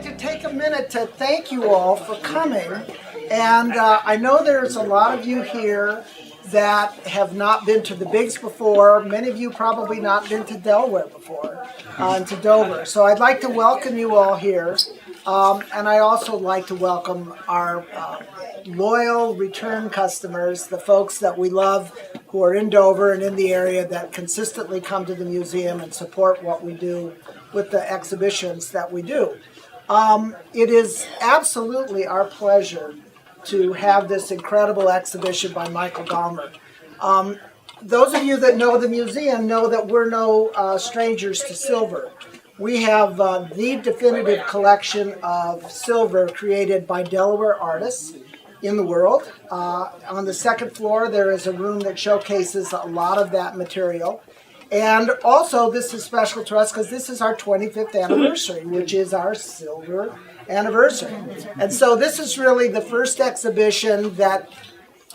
like to take a minute to thank you all for coming. And I know there's a lot of you here that have not been to the Bigs before. Many of you probably not been to Delaware before, and to Dover. So I'd like to welcome you all here. And I also like to welcome our loyal return customers, the folks that we love who are in Dover and in the area that consistently come to the museum and support what we do with the exhibitions that we do. It is absolutely our pleasure to have this incredible exhibition by Michael Galmer. Those of you that know the museum know that we're no strangers to silver. We have the definitive collection of silver created by Delaware artists in the world. On the second floor there is a room that showcases a lot of that material. And also this is special to us because this is our 25th anniversary, which is our silver anniversary. And so this is really the first exhibition that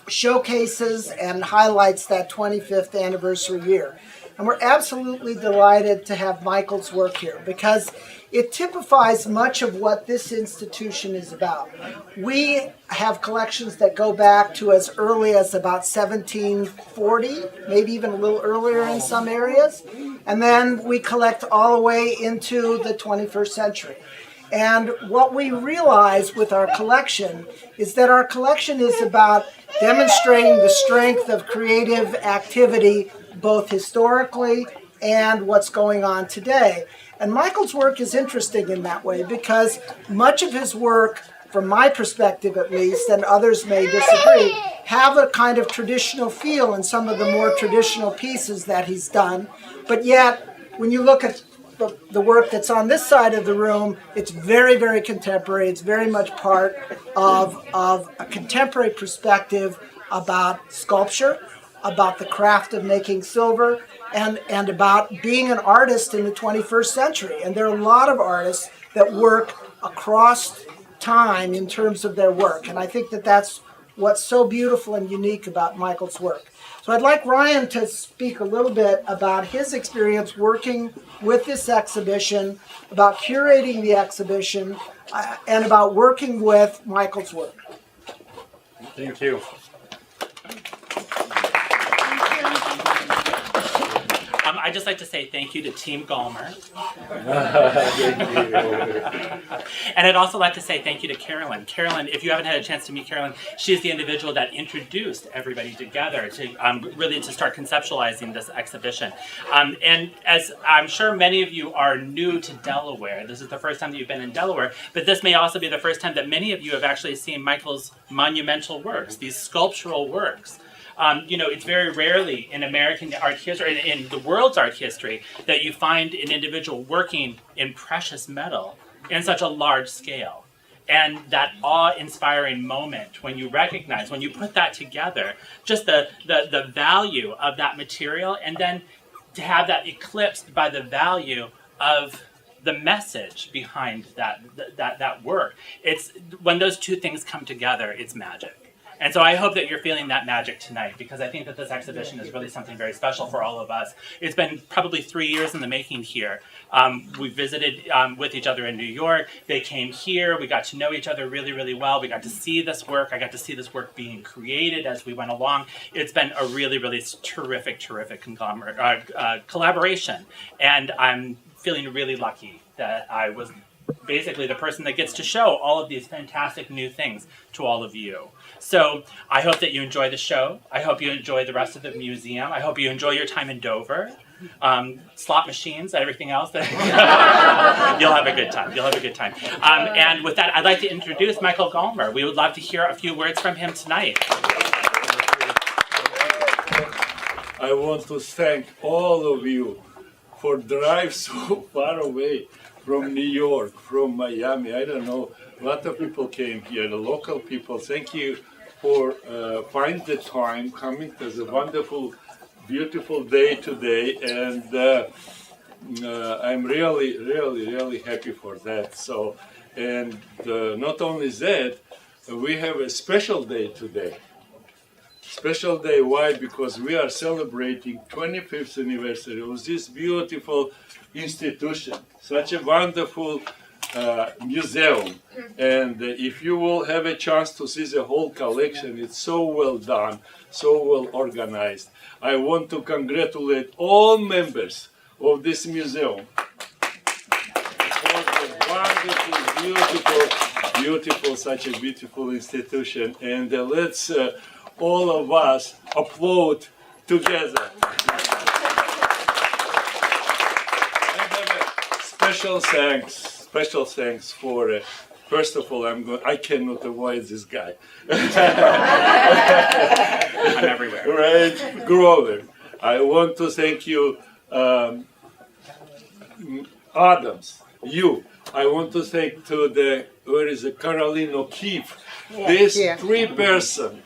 showcases and highlights that 25th anniversary year. And we're absolutely delighted to have Michael's work here because it typifies much of what this institution is about. We have collections that go back to as early as about 1740, maybe even a little earlier in some areas. And then we collect all the way into the 21st century. And what we realize with our collection is that our collection is about demonstrating the strength of creative activity both historically and what's going on today. And Michael's work is interesting in that way because much of his work, from my perspective at least, and others may disagree, have a kind of traditional feel in some of the more traditional pieces that he's done. But yet, when you look at the work that's on this side of the room, it's very, very contemporary. It's very much part of a contemporary perspective about sculpture, about the craft of making silver, and about being an artist in the 21st century. And there are a lot of artists that work across time in terms of their work. And I think that that's what's so beautiful and unique about Michael's work. So I'd like Ryan to speak a little bit about his experience working with this exhibition, about curating the exhibition, and about working with Michael's work. Thank you. I'd just like to say thank you to Team Galmer. And I'd also like to say thank you to Carolyn. Carolyn, if you haven't had a chance to meet Carolyn, she's the individual that introduced everybody together to really to start conceptualizing this exhibition. And as I'm sure many of you are new to Delaware, this is the first time that you've been in Delaware, but this may also be the first time that many of you have actually seen Michael's monumental works, these sculptural works. It's very rarely in American art history, in the world's art history, that you find an individual working in precious metal in such a large scale. And that awe-inspiring moment when you recognize, when you put that together, just the value of that material, and then to have that eclipsed by the value of the message behind that work. It's when those two things come together, it's magic. And so I hope that you're feeling that magic tonight, because I think that this exhibition is really something very special for all of us. It's been probably 3 years in the making here. We visited with each other in New York. They came here. We got to know each other really, really well. We got to see this work. I got to see this work being created as we went along. It's been a really, really terrific collaboration. And I'm feeling really lucky that I was basically the person that gets to show all of these fantastic new things to all of you. So I hope that you enjoy the show. I hope you enjoy the rest of the museum. I hope you enjoy your time in Dover. Slot machines and everything else. You'll have a good time. You'll have a good time. And with that, I'd like to introduce Michael Galmer. We would love to hear a few words from him tonight. I want to thank all of you for drive so far away from New York, from Miami. I don't know, a lot of people came here, the local people. Thank you for finding the time, coming. It's a wonderful, beautiful day today, and I'm really, really, really happy for that. So, and not only that, we have a special day today. Special day, why? Because we are celebrating 25th anniversary of this beautiful institution, such a wonderful museum. And if you will have a chance to see the whole collection, it's so well done, so well organized. I want to congratulate all members of this museum for the wonderful, beautiful, such a beautiful institution. And let's all of us applaud together. Special thanks for, first of all, I cannot avoid this guy. I'm everywhere. Right, Grover. I want to thank you, Adams, you. I want to thank to where is it, Caroline O'Keefe. This three person,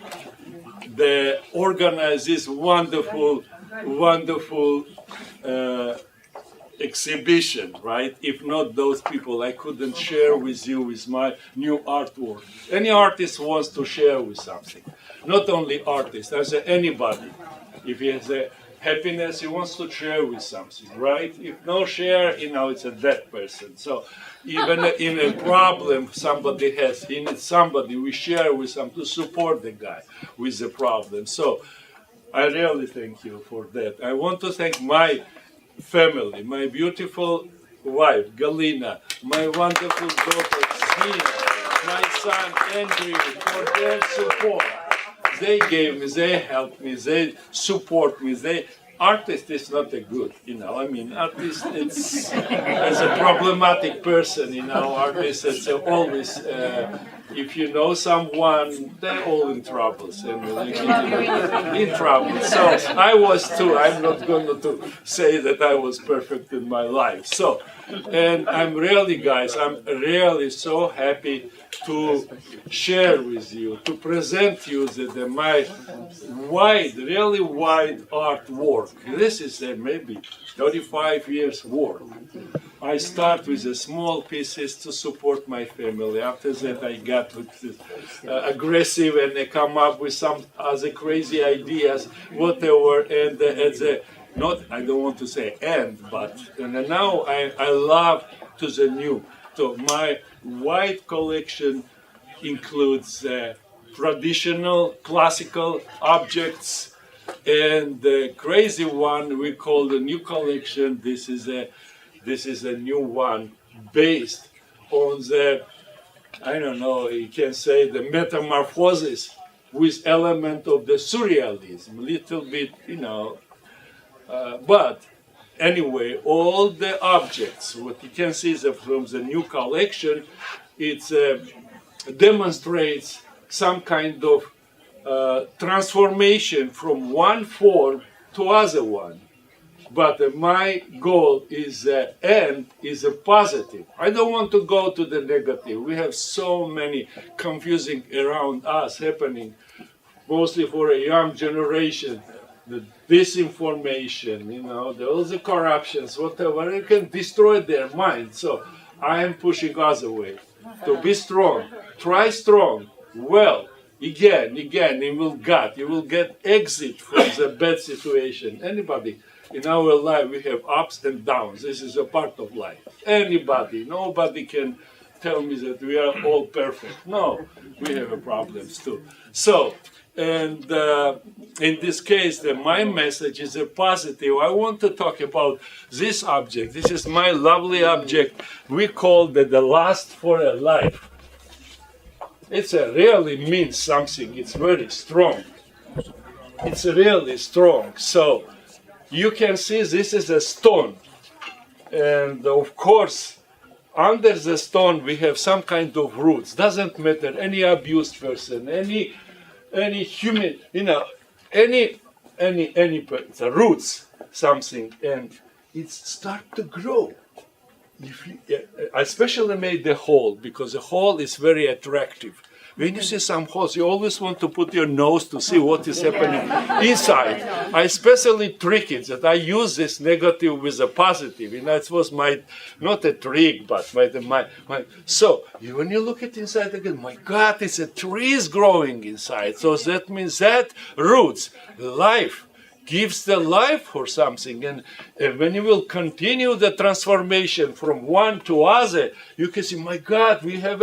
they organize this wonderful exhibition, right? If not those people, I couldn't share with you with my new artwork. Any artist wants to share with something. Not only artists, as anybody. If he has a happiness, he wants to share with something, right? If no share, it's a dead person. So even in a problem somebody has, he needs somebody, we share with them to support the guy with the problem. So I really thank you for that. I want to thank my family, my beautiful wife, Galina, my wonderful daughter, Sina, my son, Andrew, for their support. They gave me, they helped me, they support me. Artist is not a good, artist, it's, as a problematic person, artist, it's always, if you know someone, they're all in troubles, in trouble. So I was too, I'm not going to say that I was perfect in my life. So, and I'm really, guys, I'm really so happy to share with you, to present you my really wide artwork. This is maybe 35 years work. I start with the small pieces to support my family. After that, I got aggressive and they come up with some other crazy ideas, whatever. And I don't want to say but now I love to the new. So my wide collection includes traditional, classical objects, and the crazy one we call the new collection. This is a new one based on the, you can say the metamorphosis with element of the surrealism, little bit, but anyway, all the objects, what you can see from the new collection, it demonstrates some kind of transformation from one form to other one. But my goal is end is a positive. I don't want to go to the negative. We have so many confusing around us happening, mostly for a young generation. The disinformation, all the corruptions, whatever, it can destroy their mind. So I am pushing other way. To be strong, try strong, well, again, you will get exit from the bad situation. Anybody in our life, we have ups and downs. This is a part of life. Nobody can tell me that we are all perfect. No, we have problems too. So, and in this case, my message is a positive. I want to talk about this object. This is my lovely object. We call it the last for a life. It really means something. It's very strong. It's really strong. So you can see this is a stone. And of course, under the stone we have some kind of roots. Doesn't matter, any abused person, any human, any the roots, something, and it start to grow. I especially made the hole because the hole is very attractive. When you see some holes, you always want to put your nose to see what is happening inside. I especially trick it that I use this negative with a positive. It was not a trick, but my. So when you look at inside again, my God, it's a tree is growing inside. So that means that roots, life gives the life for something. And when you will continue the transformation from one to other, you can see, my God, we have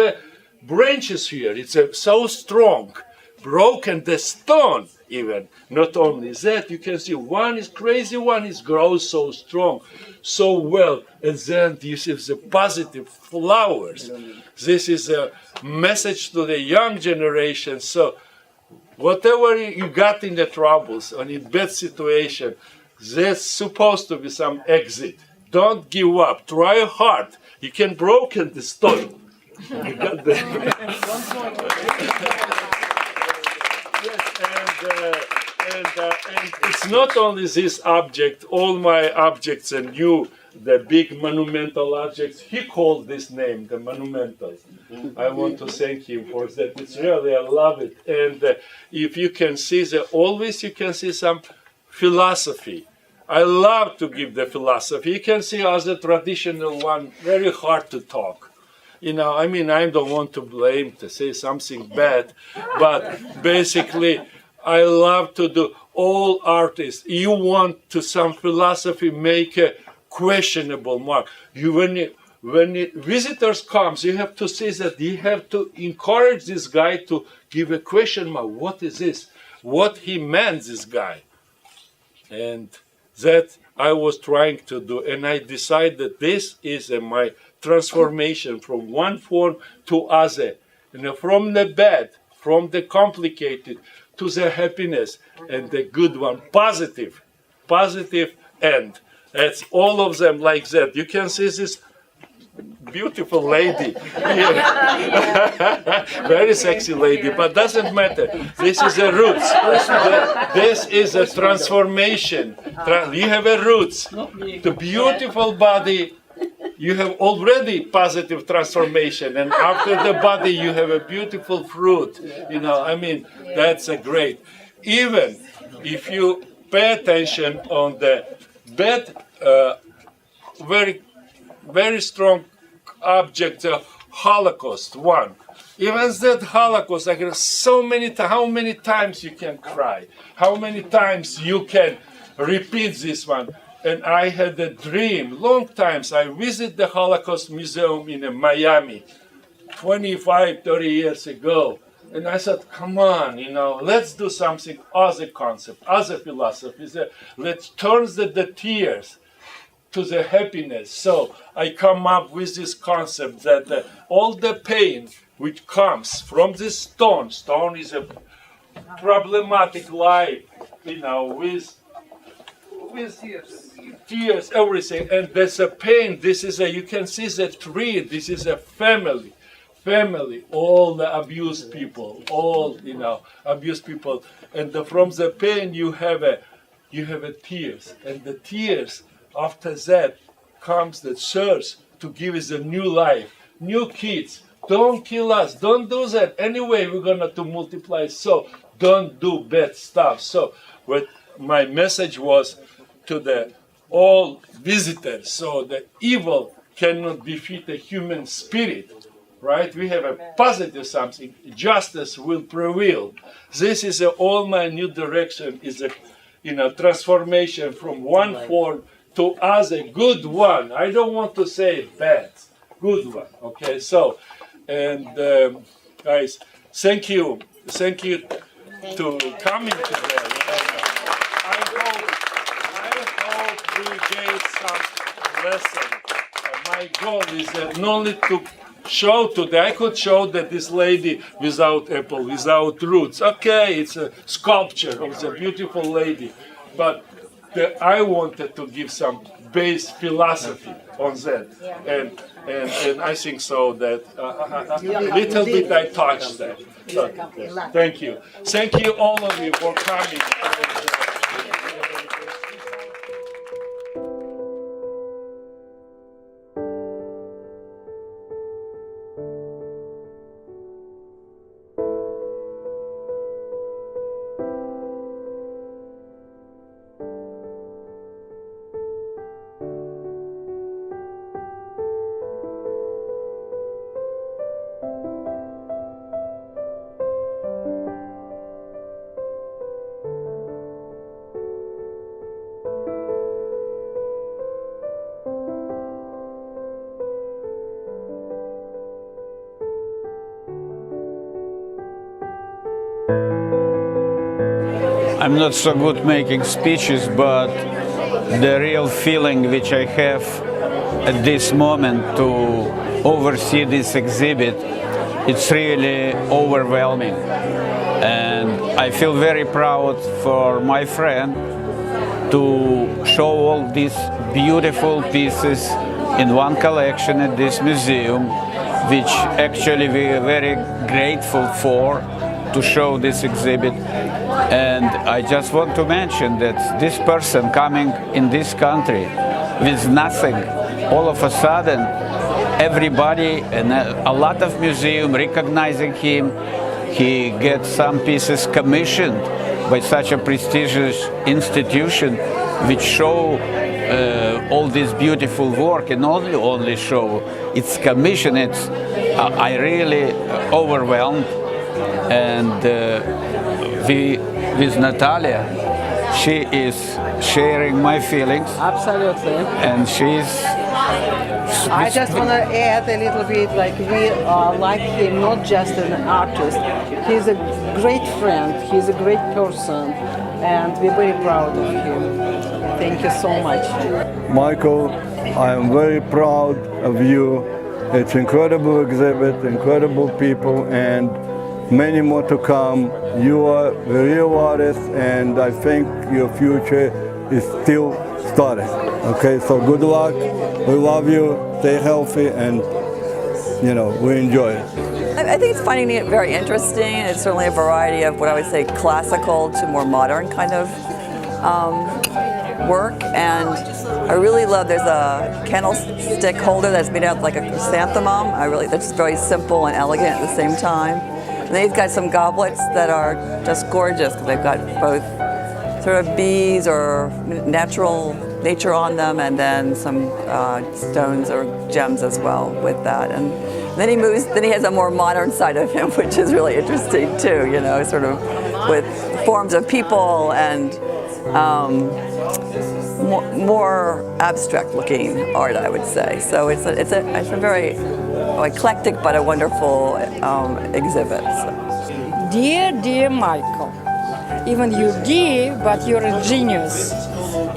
branches here. It's so strong. Broken the stone even. Not only that, you can see one is crazy, one is grows so strong, so well. And then this is the positive flowers. This is a message to the young generation. So whatever you got in the troubles or in bad situation, there's supposed to be some exit. Don't give up. Try hard. You can broken the stone. You got the and it's not only this object, all my objects and you, the big monumental objects, he called this name, the Monumental. I want to thank him for that. It's really, I love it. And if you can see always you can see some philosophy. I love to give the philosophy. You can see as a traditional one, very hard to talk. I mean, I don't want to blame, to say something bad, but basically, I love to do all artists. You want to some philosophy make a questionable mark. When visitors comes, you have to say that you have to encourage this guy to give a question mark. What is this? What he meant, this guy? And that I was trying to do, and I decided that this is my transformation from one form to other, from the bad, from the complicated to the happiness and the good one, positive end. That's all of them like that. You can see this beautiful lady here. Very sexy lady, but doesn't matter. This is the roots. This is a transformation. You have a roots. The beautiful body, you have already positive transformation, and after the body you have a beautiful fruit. I mean, that's a great. Even if you pay attention on the bad, very, very strong object, Holocaust one. Even that Holocaust, I have so many times. How many times you can cry? How many times you can repeat this one? And I had a dream, long times. I visited the Holocaust Museum in Miami 25, 30 years ago. And I said, come on, let's do something other concept, other philosophy. Let's turn the tears to the happiness. So I come up with this concept that all the pain which comes from this stone is a problematic life, with tears, everything, and there's a pain. This is you can see the tree. This is a family, all the abused people, abused people, and from the pain you have a tears, and the tears after that comes the church to give us a new life, new kids. Don't kill us. Don't do that. Anyway, we're gonna to multiply. So don't do bad stuff. So what my message was to the all visitors. So the evil cannot defeat the human spirit, right? We have a positive something. Justice will prevail. This is all my new direction. Is a transformation from one form to other, good one. I don't want to say bad, good one. Okay, so and guys, thank you to coming today. I hope we gave some lesson. My goal is that not only to show today, I could show that this lady without apple, without roots. Okay, it's a sculpture of the beautiful lady, but I wanted to give some base philosophy on that, and I think so that little bit I touched that. So, yes, thank you all of you for coming. I'm not so good making speeches, but the real feeling which I have at this moment to oversee this exhibit, it's really overwhelming. And I feel very proud for my friend to show all these beautiful pieces in one collection at this museum, which actually we are very grateful for to show this exhibit. And I just want to mention that this person coming in this country with nothing, all of a sudden everybody and a lot of museums recognizing him. He gets some pieces commissioned by such a prestigious institution which show all this beautiful work, and not only show, it's commissioned. It's I really overwhelmed, and with Natalia, she is sharing my feelings. Absolutely. And she's. I just want to add a little bit, like we like him not just an artist. He's a great friend, he's a great person, and we're very proud of him. Thank you so much. Michael, I am very proud of you. It's incredible exhibit, incredible people, and many more to come. You are the real artist, and I think your future is still starting. Okay, so good luck. We love you. Stay healthy, and we enjoy it. I think it's finding it very interesting. It's certainly a variety of what I would say classical to more modern kind of work, and I really love. There's a candlestick holder that's made out like a chrysanthemum. That's very simple and elegant at the same time. And then he's got some goblets that are just gorgeous because they've got both sort of bees or nature on them, and then some stones or gems as well with that. And then he moves. Then he has a more modern side of him, which is really interesting too. Sort of with forms of people and more abstract-looking art, I would say. So it's a very eclectic but a wonderful exhibit. So. Dear Michael, even you're dear, but you're a genius.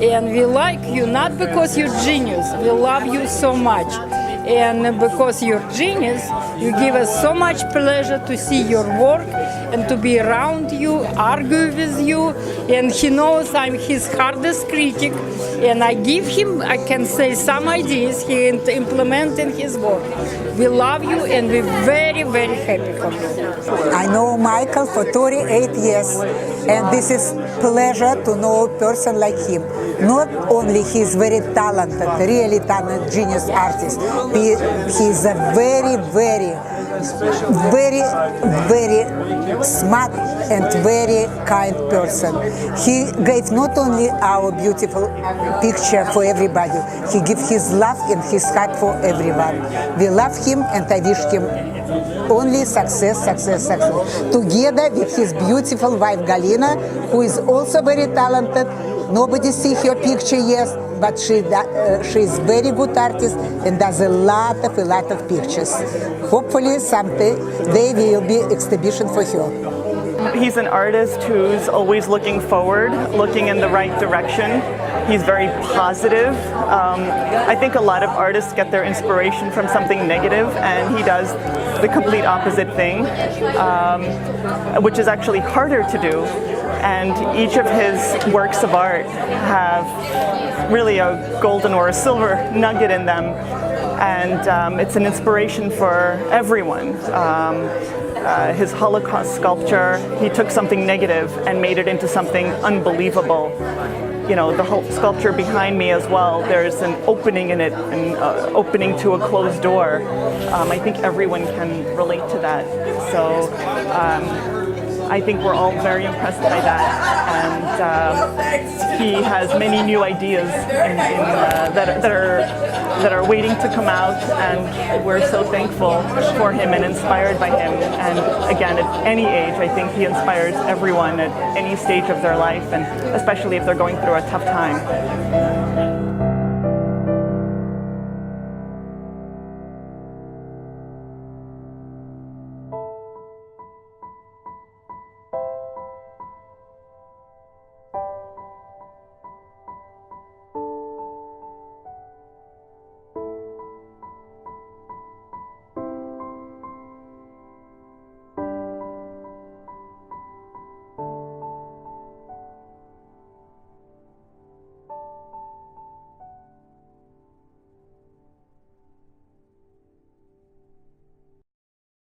And we like you not because you're genius, we love you so much. And because you're genius, you give us so much pleasure to see your work and to be around you, argue with you. And he knows I'm his hardest critic. And I can say some ideas he implement in his work. We love you and we're very, very happy for you. I know Michael for 38 years, and this is pleasure to know a person like him. Not only he's very talented, really talented, genius artist, he's a very, very, very, very smart and very kind person. He gave not only our beautiful picture for everybody, he gave his love and his heart for everyone. We love him, and I wish him only success. Together with his beautiful wife Galina, who is also very talented. Nobody see her picture yet, but she's very good artist and does a lot of pictures. Hopefully someday there will be exhibition for her. He's an artist who's always looking forward, looking in the right direction. He's very positive. I think a lot of artists get their inspiration from something negative, and he does the complete opposite thing, which is actually harder to do. And each of his works of art have really a golden or a silver nugget in them, and it's an inspiration for everyone. His Holocaust sculpture, he took something negative and made it into something unbelievable. The whole sculpture behind me as well, there's an opening in it, an opening to a closed door. I think everyone can relate to that. So I think we're all very impressed by that, and he has many new ideas that are waiting to come out, and we're so thankful for him and inspired by him. And again, at any age, I think he inspires everyone at any stage of their life, and especially if they're going through a tough time.